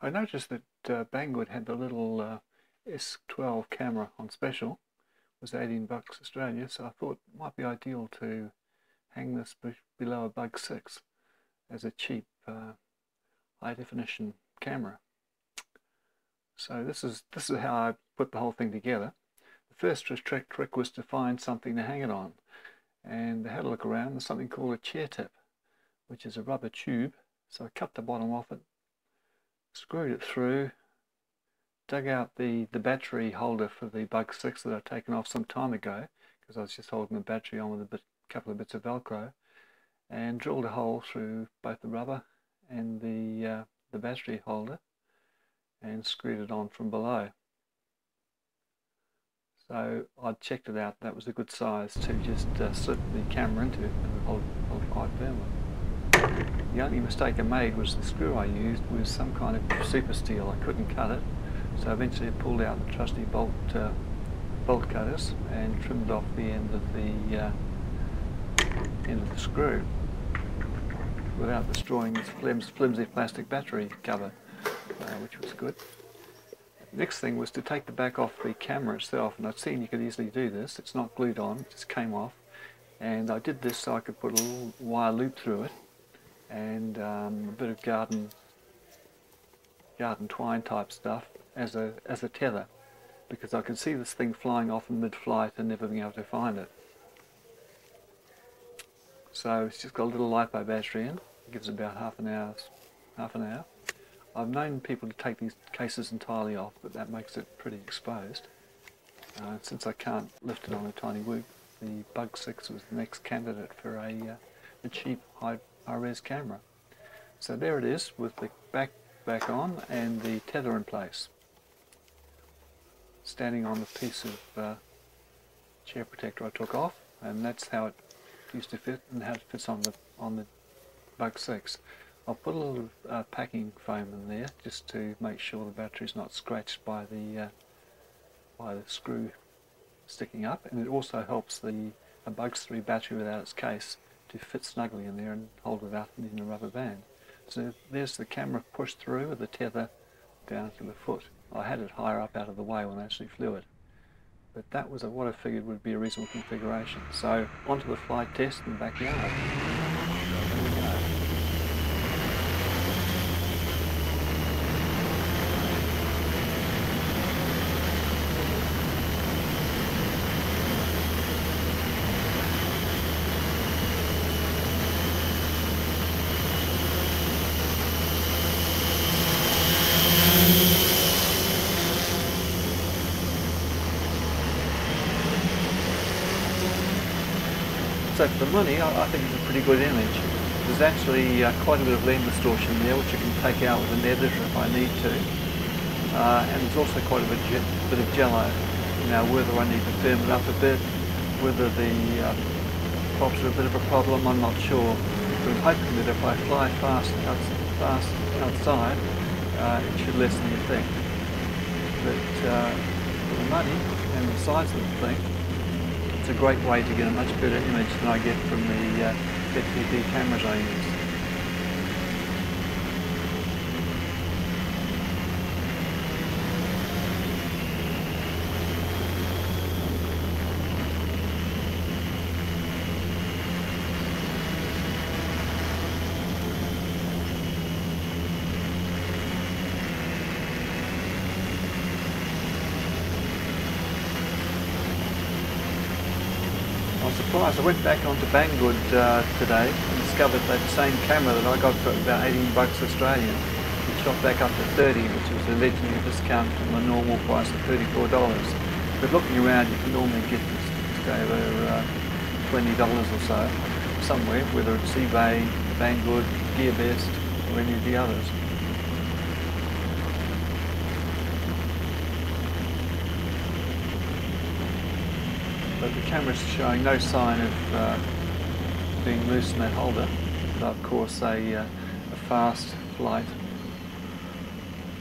I noticed that Banggood had the little SQ12 camera on special. It was 18 bucks Australia, so I thought it might be ideal to hang this below a Bug 6 as a cheap high definition camera. So this is how I put the whole thing together. The first trick was to find something to hang it on, and I had a look around. There's something called a chair tip, which is a rubber tube. So I cut the bottom off it, screwed it through, dug out the battery holder for the Bug 6 that I'd taken off some time ago because I was just holding the battery on with a couple of bits of Velcro, and drilled a hole through both the rubber and the battery holder and screwed it on from below. So I'd checked it out, that was a good size to just slip the camera into it and hold quite firmly. The only mistake I made was the screw I used was some kind of super steel. I couldn't cut it, so eventually I pulled out the trusty bolt cutters and trimmed off the end of the screw without destroying this flimsy plastic battery cover, which was good. Next thing was to take the back off the camera itself, and I'd seen you could easily do this. It's not glued on, it just came off, and I did this so I could put a little wire loop through it and a bit of garden twine type stuff as a tether, because I could see this thing flying off in mid-flight and never being able to find it. So it's just got a little LiPo battery in. It gives about half an hour. I've known people to take these cases entirely off, but that makes it pretty exposed. Since I can't lift it on a tiny whoop, the Bug 6 was the next candidate for a cheap high-res camera. So there it is, with the back on and the tether in place, standing on the piece of chair protector I took off, and that's how it used to fit and how it fits on the Bug 6. I'll put a little packing foam in there just to make sure the battery's not scratched by the screw sticking up, and it also helps the Bugs 3 battery without its case to fit snugly in there and hold it out in a rubber band. So there's the camera pushed through with the tether down to the foot. I had it higher up out of the way when I actually flew it, but that was what I figured would be a reasonable configuration. So onto the flight test in the backyard. There we go. So for the money, I think it's a pretty good image. There's actually quite a bit of lens distortion there, which you can take out with an editor if I need to. And there's also quite a bit of jello. Now, whether I need to firm it up a bit, whether the props are a bit of a problem, I'm not sure. But I'm hoping that if I fly fast outside, it should lessen the effect. But for the money and the size of the thing, it's a great way to get a much better image than I get from the FPV cameras I use. I was surprised. I went back onto Banggood today and discovered that same camera that I got for about 18 bucks Australian. It shot back up to 30, which was a legendary discount from the normal price of $34. But looking around, you can normally get this over $20 or so somewhere, whether it's eBay, Banggood, GearBest, or any of the others. But the camera's showing no sign of being loose in that holder. But of course a fast flight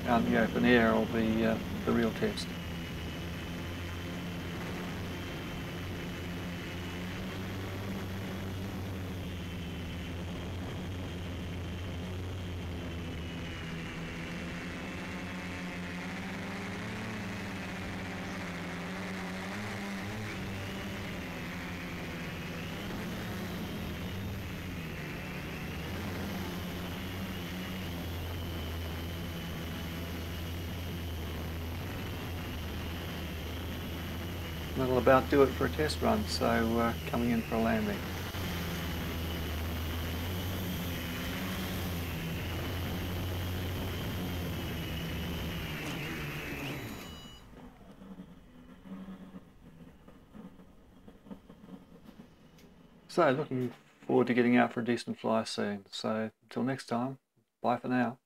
out in the open air will be the real test. that'll about do it for a test run, so coming in for a landing. So looking forward to getting out for a decent fly soon. So until next time, bye for now.